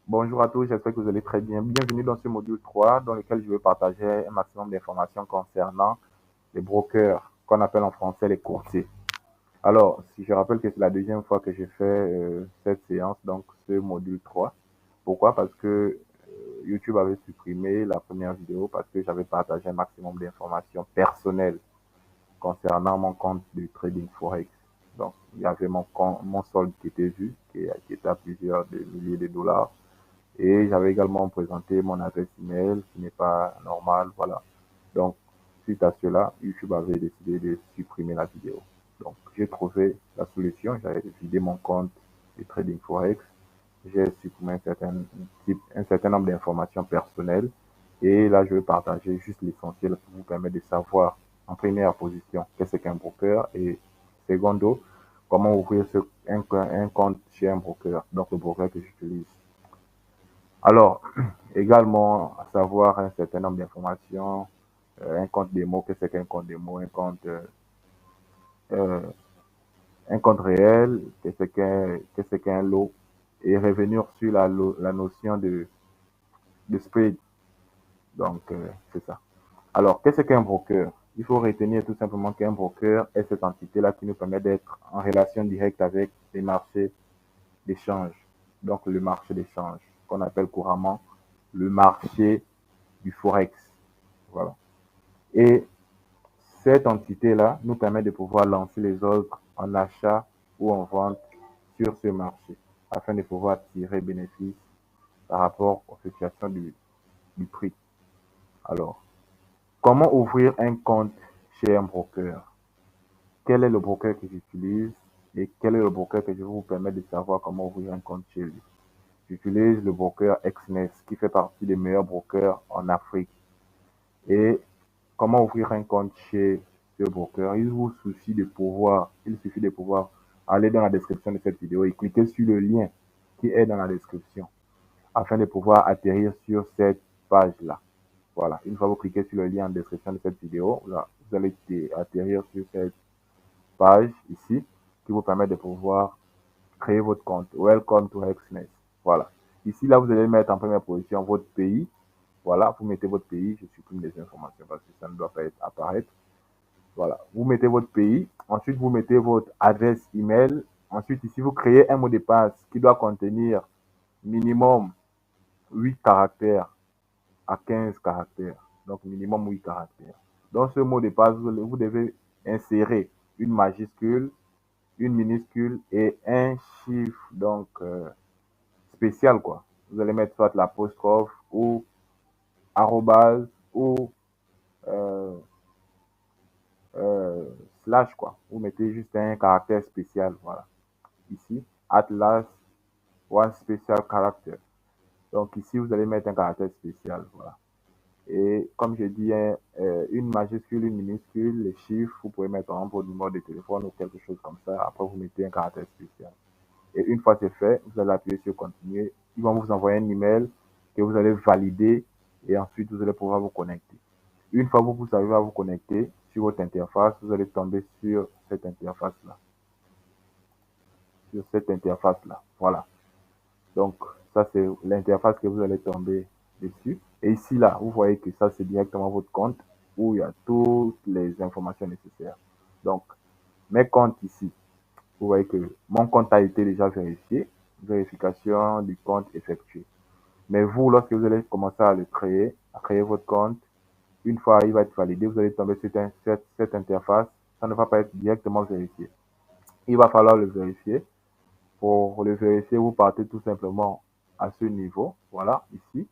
Bonjour à tous, j'espère que vous allez très bien. Bienvenue dans ce module 3 dans lequel je vais partager un maximum d'informations concernant les brokers, qu'on appelle en français les courtiers. Alors, si je rappelle que c'est la deuxième fois que je fais cette séance, donc ce module 3. Pourquoi? Parce que YouTube avait supprimé la première vidéo parce que j'avais partagé un maximum d'informations personnelles concernant mon compte de trading Forex. Donc, il y avait mon solde qui était vu, qui était à plusieurs milliers de dollars. Et j'avais également présenté mon adresse email qui n'est pas normale, voilà. Donc, suite à cela, YouTube avait décidé de supprimer la vidéo. Donc, j'ai trouvé la solution. J'ai vidé mon compte de Trading Forex. J'ai supprimé un certain nombre d'informations personnelles. Et là, je vais partager juste l'essentiel pour vous permettre de savoir, en première position, qu'est-ce qu'un broker et secondo, comment ouvrir un compte chez un broker, donc le broker que j'utilise. Alors, également, savoir un certain nombre d'informations, un compte démo, qu'est-ce qu'un compte démo, euh, un compte réel, qu'est-ce qu'un lot, et revenir sur la notion de spread. Donc, c'est ça. Alors, qu'est-ce qu'un broker? Il faut retenir tout simplement qu'un broker est cette entité-là qui nous permet d'être en relation directe avec les marchés d'échange. Donc, le marché d'échange, qu'on appelle couramment le marché du Forex. Voilà. Et cette entité-là nous permet de pouvoir lancer les ordres en achat ou en vente sur ce marché afin de pouvoir tirer bénéfice par rapport aux fluctuations du prix. Alors, comment ouvrir un compte chez un broker? Quel est le broker que j'utilise et quel est le broker que je vais vous permettre de savoir comment ouvrir un compte chez lui? J'utilise le broker Exness qui fait partie des meilleurs brokers en Afrique. Et comment ouvrir un compte chez ce broker? Il suffit de pouvoir aller dans la description de cette vidéo et cliquer sur le lien qui est dans la description afin de pouvoir atterrir sur cette page-là. Voilà. Une fois que vous cliquez sur le lien en description de cette vidéo, là, vous allez atterrir sur cette page ici qui vous permet de pouvoir créer votre compte. Welcome to Hexness. Voilà. Ici, là, vous allez mettre en première position votre pays. Voilà, vous mettez votre pays. Je supprime les informations parce que ça ne doit pas apparaître. Voilà, vous mettez votre pays. Ensuite, vous mettez votre adresse email. Ensuite, ici, vous créez un mot de passe qui doit contenir minimum 8 caractères à 15 caractères. Donc, minimum 8 caractères. Dans ce mot de passe, vous devez insérer une majuscule, une minuscule et un chiffre donc spécial quoi. Vous allez mettre soit l'apostrophe ou arrobase ou euh, euh, slash quoi. Vous mettez juste un caractère spécial, voilà. Ici, Atlas One Special Character. Donc ici, vous allez mettre un caractère spécial, voilà. Et comme je dis, une majuscule, une minuscule, les chiffres, vous pouvez mettre en votre numéro de téléphone ou quelque chose comme ça. Après, vous mettez un caractère spécial. Et une fois c'est fait, vous allez appuyer sur continuer. Ils vont vous envoyer un email que vous allez valider et ensuite vous allez pouvoir vous connecter. Une fois que vous arrivez à vous connecter sur votre interface, vous allez tomber sur cette interface-là. Sur cette interface-là. Voilà. Donc, ça, c'est l'interface que vous allez tomber dessus. Et ici, là, vous voyez que ça, c'est directement votre compte où il y a toutes les informations nécessaires. Donc, mes comptes ici, vous voyez que mon compte a été déjà vérifié. Vérification du compte effectué. Mais vous, lorsque vous allez commencer à créer votre compte, une fois il va être validé, vous allez tomber sur cette interface. Ça ne va pas être directement vérifié. Il va falloir le vérifier. Pour le vérifier, vous partez tout simplement à ce niveau. Voilà, ici.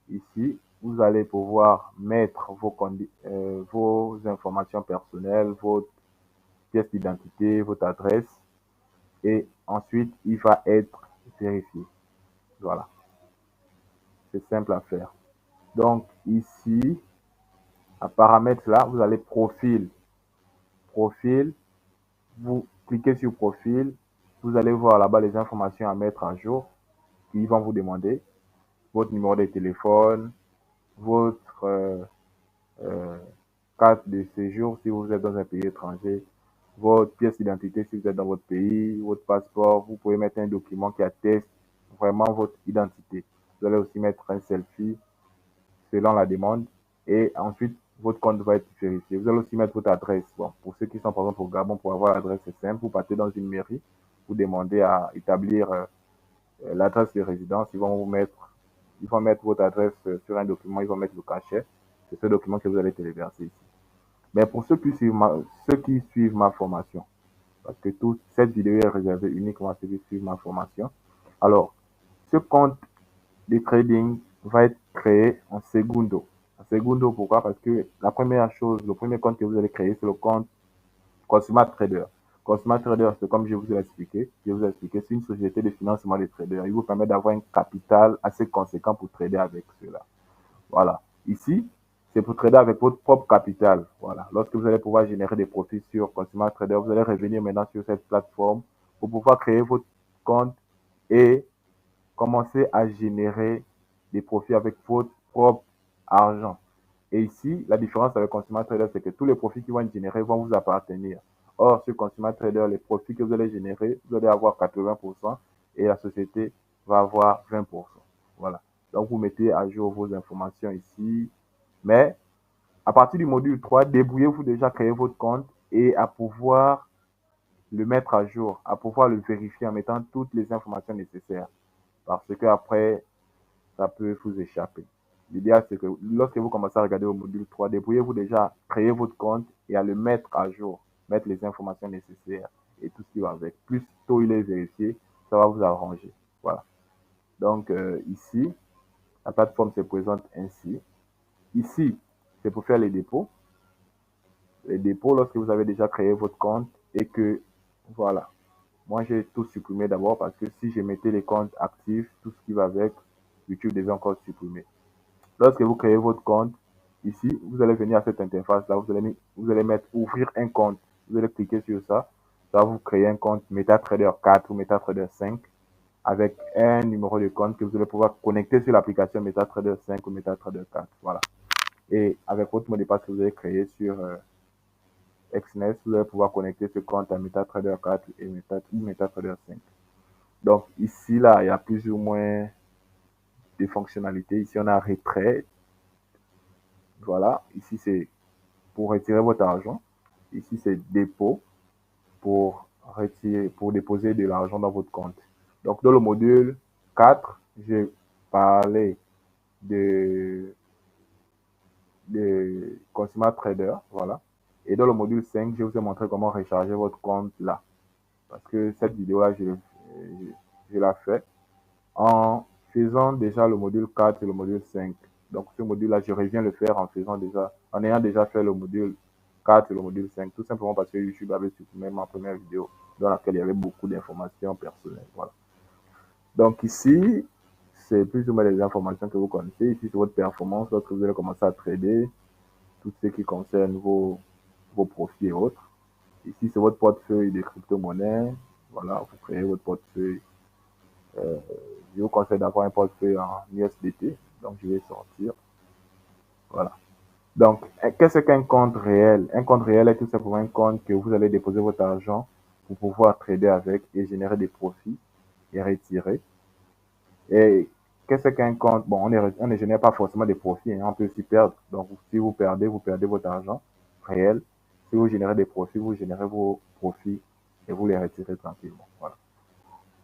Ici, vous allez pouvoir mettre vos informations personnelles, votre pièce d'identité, votre adresse. Et ensuite, il va être vérifié. Voilà. C'est simple à faire. Donc, ici, à paramètres là, vous allez profil. Profil, vous cliquez sur profil. Vous allez voir là-bas les informations à mettre à jour. Ils vont vous demander votre numéro de téléphone, votre euh, carte de séjour si vous êtes dans un pays étranger, votre pièce d'identité si vous êtes dans votre pays, votre passeport. Vous pouvez mettre un document qui atteste vraiment votre identité. Vous allez aussi mettre un selfie selon la demande et ensuite votre compte va être vérifié. Vous allez aussi mettre votre adresse. Bon, pour ceux qui sont par exemple au Gabon, pour avoir l'adresse, c'est simple. Vous partez dans une mairie, vous demandez à établir l'adresse de résidence. Ils vont mettre votre adresse sur un document, ils vont mettre le cachet. C'est ce document que vous allez téléverser ici. Mais pour ceux qui suivent ma formation, parce que toute cette vidéo est réservée uniquement à ceux qui suivent ma formation. Alors, ce compte de trading va être créé en segundo. En segundo, pourquoi? Parce que la première chose, le premier compte que vous allez créer, c'est le compte Consumer Trader. Consumer Trader, c'est comme je vous ai expliqué, c'est une société de financement des traders. Il vous permet d'avoir un capital assez conséquent pour trader avec cela. Voilà. Ici, c'est pour trader avec votre propre capital. Voilà. Lorsque vous allez pouvoir générer des profits sur Consumer Trader, vous allez revenir maintenant sur cette plateforme pour pouvoir créer votre compte et commencer à générer des profits avec votre propre argent. Et ici, la différence avec Consumer Trader, c'est que tous les profits qui vont être générés vont vous appartenir. Or, sur Consumer Trader, les profits que vous allez générer, vous allez avoir 80% et la société va avoir 20%. Voilà. Donc, vous mettez à jour vos informations ici. Mais à partir du module 3, débrouillez-vous déjà à créer votre compte et à pouvoir le mettre à jour, à pouvoir le vérifier en mettant toutes les informations nécessaires. Parce que après, ça peut vous échapper. L'idéal, c'est que lorsque vous commencez à regarder au module 3, débrouillez-vous déjà à créer votre compte et à le mettre à jour, mettre les informations nécessaires et tout ce qui va avec. Plus tôt il est vérifié, ça va vous arranger. Voilà. Donc ici, la plateforme se présente ainsi. Ici, c'est pour faire les dépôts. Les dépôts, lorsque vous avez déjà créé votre compte et que, voilà. Moi, j'ai tout supprimé d'abord parce que si je mettais les comptes actifs, tout ce qui va avec, YouTube devait encore supprimer. Lorsque vous créez votre compte, ici, vous allez venir à cette interface-là, vous allez mettre ouvrir un compte. Vous allez cliquer sur ça. Ça va vous créer un compte MetaTrader 4 ou MetaTrader 5 avec un numéro de compte que vous allez pouvoir connecter sur l'application MetaTrader 5 ou MetaTrader 4. Voilà. Et avec votre mot de passe que vous avez créé sur Exness, vous allez pouvoir connecter ce compte à MetaTrader 4 et MetaTrader 5. Donc ici, là, il y a plus ou moins des fonctionnalités. Ici, on a retrait. Voilà. Ici, c'est pour retirer votre argent. Ici, c'est dépôt pour déposer de l'argent dans votre compte. Donc, dans le module 4, j'ai parlé de Consumer Trader. Voilà. Et dans le module 5, je vous ai montré comment recharger votre compte là. Parce que cette vidéo-là, je l'ai fait en faisant déjà le module 4 et le module 5. Donc, ce module-là, je reviens le faire en ayant déjà fait le module 4 et le module 5, tout simplement parce que YouTube avait supprimé ma première vidéo dans laquelle il y avait beaucoup d'informations personnelles. Voilà. Donc, ici, c'est plus ou moins les informations que vous connaissez. Ici, c'est votre performance lorsque vous allez commencer à trader, tout ce qui concerne vos profits et autres. Ici, c'est votre portefeuille de crypto-monnaies. Voilà, vous créez votre portefeuille. Je vous conseille d'avoir un portefeuille en USDT. Donc, je vais sortir. Voilà. Donc, qu'est-ce qu'un compte réel? Un compte réel est tout simplement un compte que vous allez déposer votre argent pour pouvoir trader avec et générer des profits et retirer. Et qu'est-ce qu'un compte? Bon, on ne génère pas forcément des profits, hein, on peut aussi perdre. Donc, si vous perdez votre argent réel. Si vous générez des profits, vous générez vos profits et vous les retirez tranquillement. Voilà.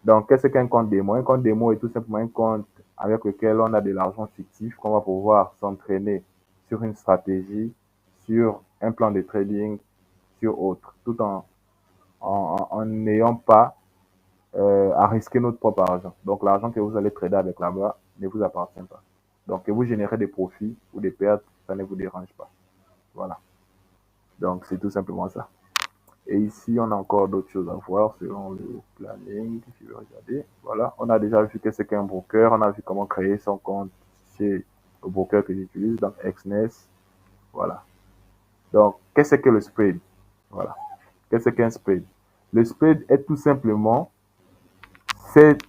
Donc, qu'est-ce qu'un compte démo? Un compte démo est tout simplement un compte avec lequel on a de l'argent fictif qu'on va pouvoir s'entraîner sur une stratégie, sur un plan de trading, sur autre, tout en n'ayant pas à risquer notre propre argent. Donc, l'argent que vous allez trader avec là-bas ne vous appartient pas. Donc, que vous générez des profits ou des pertes, ça ne vous dérange pas. Voilà. Donc, c'est tout simplement ça. Et ici, on a encore d'autres choses à voir selon le planning. Je vais regarder. Voilà, on a déjà vu qu'est-ce qu'un broker. On a vu comment créer son compte chez le broker que j'utilise, donc Exness. Voilà. Donc, qu'est-ce que le spread? Voilà. Qu'est-ce qu'un spread? Le spread est tout simplement cette,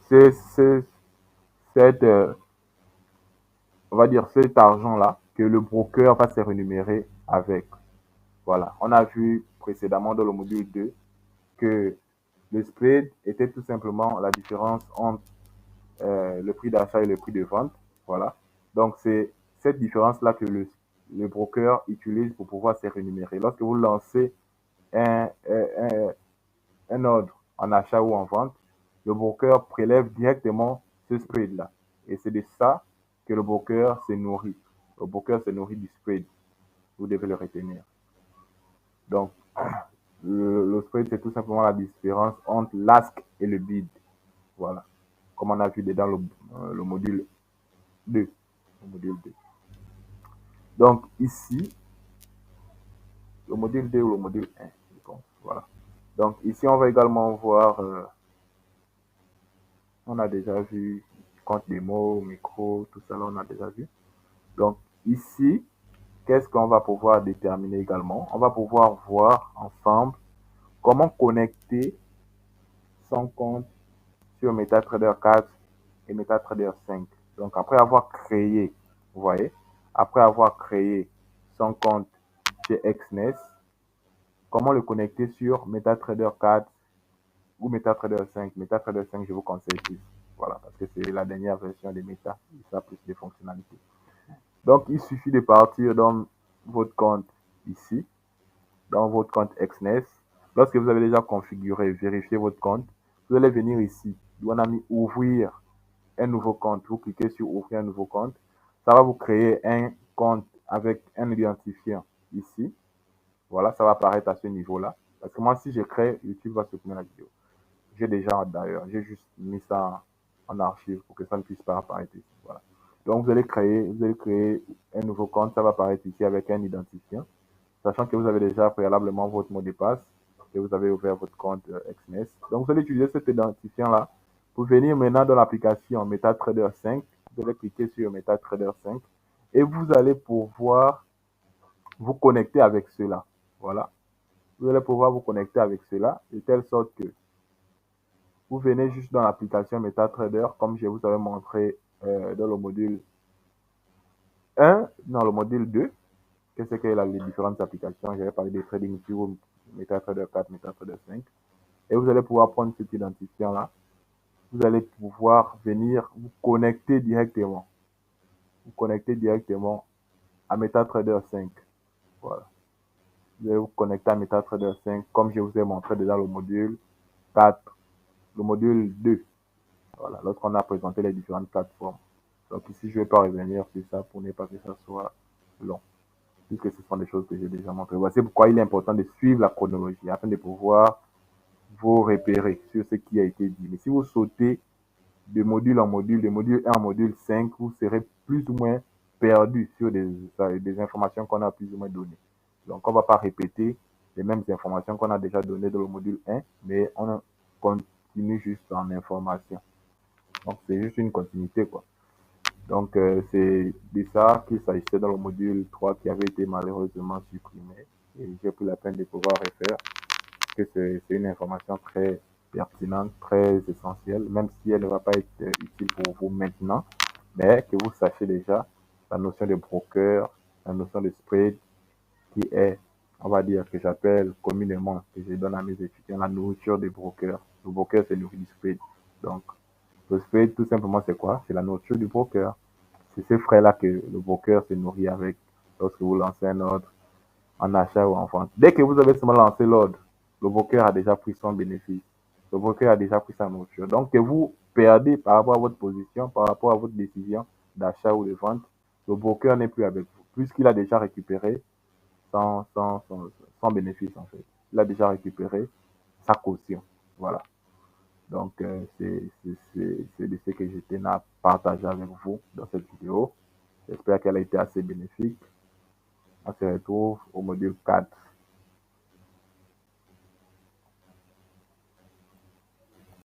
cette on va dire cet argent-là que le broker va se rémunérer avec. Voilà. On a vu précédemment dans le module 2 que le spread était tout simplement la différence entre le prix d'achat et le prix de vente. Voilà. Donc, c'est cette différence-là que le broker utilise pour pouvoir se rémunérer. Lorsque vous lancez un, un ordre en achat ou en vente, le broker prélève directement ce spread-là. Et c'est de ça que le broker se nourrit. Le broker se nourrit du spread. Vous devez le retenir. Donc, le spread, c'est tout simplement la différence entre l'ask et le bid. Voilà. Comme on a vu dans le module 2. Le module 2. Donc, ici, le module 2 ou le module 1, je pense. Voilà. Donc, ici, on va également voir, on a déjà vu compte démo, micro, tout ça, là, on a déjà vu. Donc, ici, qu'est-ce qu'on va pouvoir déterminer également? On va pouvoir voir ensemble comment connecter son compte sur MetaTrader 4 et MetaTrader 5. Donc, après avoir créé, vous voyez, après avoir créé son compte chez Exness, comment le connecter sur MetaTrader 4 ou MetaTrader 5. MetaTrader 5, je vous conseille plus. Voilà, parce que c'est la dernière version de Meta. Ça a plus de fonctionnalités. Donc, il suffit de partir dans votre compte ici, dans votre compte Exness. Lorsque vous avez déjà configuré, vérifié votre compte, vous allez venir ici. On a mis ouvrir un nouveau compte. Vous cliquez sur ouvrir un nouveau compte. Ça va vous créer un compte avec un identifiant ici. Voilà, ça va apparaître à ce niveau-là. Parce que moi, si je crée, YouTube va supprimer la vidéo. J'ai déjà d'ailleurs, j'ai juste mis ça en archive pour que ça ne puisse pas apparaître ici. Voilà. Donc vous allez créer un nouveau compte, ça va apparaître ici avec un identifiant, sachant que vous avez déjà préalablement votre mot de passe et vous avez ouvert votre compte XNES. Donc vous allez utiliser cet identifiant-là pour venir maintenant dans l'application MetaTrader 5. Vous allez cliquer sur MetaTrader 5 et vous allez pouvoir vous connecter avec cela. Voilà. Vous allez pouvoir vous connecter avec cela de telle sorte que vous venez juste dans l'application MetaTrader, comme je vous avais montré dans le module 1, dans le module 2, qu'est-ce que les différentes applications. J'avais parlé de TradingView, MetaTrader 4, MetaTrader 5. Et vous allez pouvoir prendre cet identifiant-là. Vous allez pouvoir venir vous connecter directement. Vous connecter directement à MetaTrader 5. Voilà. Vous allez vous connecter à MetaTrader 5, comme je vous ai montré déjà le module 4, le module 2. Voilà, lorsqu'on a présenté les différentes plateformes. Donc ici, je ne vais pas revenir sur ça pour ne pas que ça soit long, puisque ce sont des choses que j'ai déjà montrées. Voici pourquoi il est important de suivre la chronologie afin de pouvoir vous repérer sur ce qui a été dit. Mais si vous sautez de module en module, de module 1 en module 5, vous serez plus ou moins perdu sur des informations qu'on a plus ou moins données. Donc on ne va pas répéter les mêmes informations qu'on a déjà données dans le module 1, mais on continue juste en information. Donc c'est juste une continuité, quoi. Donc c'est de ça qu'il s'agissait dans le module 3 qui avait été malheureusement supprimé. Et j'ai pris la peine de pouvoir refaire, que c'est une information très pertinente, très essentielle, même si elle ne va pas être utile pour vous maintenant, mais que vous sachiez déjà la notion de broker, la notion de spread, qui est, on va dire, que j'appelle communément, que je donne à mes étudiants, la nourriture des brokers. Le broker, c'est nourri du spread. Donc, le spread, tout simplement, c'est quoi? C'est la nourriture du broker. C'est ces frais-là que le broker se nourrit avec lorsque vous lancez un ordre en achat ou en vente. Dès que vous avez seulement lancé l'ordre, le broker a déjà pris son bénéfice. Le broker a déjà pris sa nourriture. Donc, que vous perdez par rapport à votre position, par rapport à votre décision d'achat ou de vente, le broker n'est plus avec vous, puisqu'il a déjà récupéré son bénéfice, en fait. Il a déjà récupéré sa caution. Voilà. Donc, c'est de ce que je tenais à partager avec vous dans cette vidéo. J'espère qu'elle a été assez bénéfique. On se retrouve au module 4.